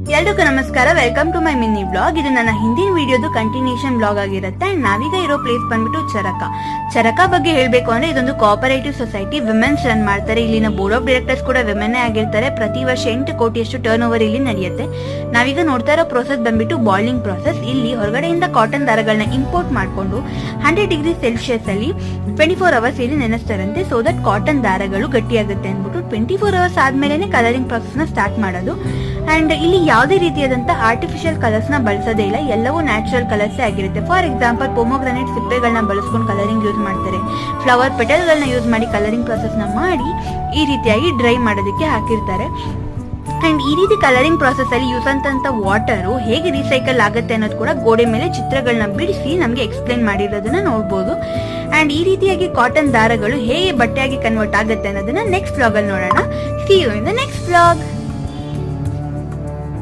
ಎಲ್ರಿಗೂ ನಮಸ್ಕಾರ, welcome to my mini blog. ಇದು ನನ್ನ ಹಿಂದಿನ ವಿಡಿಯೋದು ಕಂಟಿನ್ಯೂಷನ್ ಬ್ಲಾಗ್ ಆಗಿರುತ್ತೆ. ಅಂಡ್ ನಾವೀಗ ಇರೋ ಪ್ಲೇಸ್ ಬಂದ್ಬಿಟ್ಟು ಚರಕ ಬಗ್ಗೆ ಹೇಳ್ಬೇಕು ಅಂದ್ರೆ ಇದೊಂದು ಕೋಆಪರೇಟಿವ್ ಸೊಸೈಟಿ, ವಿಮೆನ್ಸ್ ರನ್ ಮಾಡ್ತಾರೆ. ಇಲ್ಲಿನ ಬೋರ್ಡ್ ಆಫ್ ಡೈರೆಕ್ಟರ್ಸ್ ಕೂಡ ವಿಮೆನ್ ಆಗಿರ್ತಾರೆ. ಪ್ರತಿ ವರ್ಷ 8 ಕೋಟಿಯಷ್ಟು ಟರ್ನ್ ಓವರ್ ಇಲ್ಲಿ ನಡೆಯುತ್ತೆ. ನಾವೀಗ ನೋಡ್ತಾ ಇರೋ ಪ್ರೋಸೆಸ್ ಬಂದ್ಬಿಟ್ಟು ಬಾಯ್ಲಿಂಗ್ ಪ್ರೋಸೆಸ್. ಇಲ್ಲಿ ಹೊರಗಡೆಯಿಂದ ಕಾಟನ್ ದಾರಗಳನ್ನ ಇಂಪೋರ್ಟ್ ಮಾಡ್ಕೊಂಡು 100 ಡಿಗ್ರಿ ಸೆಲ್ಸಿಯಸ್ ಅಲ್ಲಿ 24 ಅವರ್ಸ್ ಇಲ್ಲಿ ನೆನೆಸ್ತಾರಂತೆ. ಸೊ ದಟ್ ಕಾಟನ್ ದಾರಗಳು ಗಟ್ಟಿಯಾಗುತ್ತೆ ಅಂದ್ಬಿಟ್ಟು 24 ಅವರ್ಸ್ ಆದ್ಮೇಲೆ ಕಲರಿಂಗ್ ಪ್ರಾಸೆಸ್ ನ ಸ್ಟಾರ್ಟ್ ಮಾಡೋದು. ಅಂಡ್ ಇಲ್ಲಿ ಯಾವುದೇ ರೀತಿಯಾದಂತಹ ಆರ್ಟಿಫಿಷಿಯಲ್ ಕಲರ್ಸ್ ನ ಬಳಸೋದೇ ಇಲ್ಲ, ಎಲ್ಲವೂ ನ್ಯಾಚುರಲ್ ಕಲರ್ಸ್ ಆಗಿರುತ್ತೆ. ಫಾರ್ ಎಕ್ಸಾಂಪಲ್ ಪೊಮೊಗ್ರಾನೇಟ್ ಸಿಪ್ಪೆಗಳನ್ನ ಬಳಸ್ಕೊಂಡು ಕಲರಿಂಗ್ ಯೂಸ್ ಮಾಡ್ತಾರೆ. ಫ್ಲವರ್ ಪೆಟಲ್ಗಳನ್ನ ಯೂಸ್ ಮಾಡಿ ಕಲರಿಂಗ್ ಪ್ರಾಸೆಸ್ ನ ಮಾಡಿ ಈ ರೀತಿಯಾಗಿ ಡ್ರೈ ಮಾಡೋದಕ್ಕೆ ಹಾಕಿರ್ತಾರೆ. ಅಂಡ್ ಈ ರೀತಿ ಕಲರಿಂಗ್ ಪ್ರಾಸೆಸ್ ಅಲ್ಲಿ ಯೂಸ್ ಅಂತ ವಾಟರ್ ಹೇಗೆ ರೀಸೈಕಲ್ ಆಗುತ್ತೆ ಅನ್ನೋದು ಕೂಡ ಗೋಡೆ ಮೇಲೆ ಚಿತ್ರಗಳನ್ನ ಬಿಡಿಸಿ ನಮ್ಗೆ ಎಕ್ಸ್ಪ್ಲೈನ್ ಮಾಡಿರೋದನ್ನ ನೋಡ್ಬೋದು. ಅಂಡ್ ಈ ರೀತಿಯಾಗಿ ಕಾಟನ್ ದಾರಗಳು ಹೇಗೆ ಬಟ್ಟೆಯಾಗಿ ಕನ್ವರ್ಟ್ ಆಗುತ್ತೆ ಅನ್ನೋದನ್ನ ನೆಕ್ಸ್ಟ್ ವ್ಲಾಗ್ ಅಲ್ಲಿ ನೋಡೋಣ. See you in the next vlog.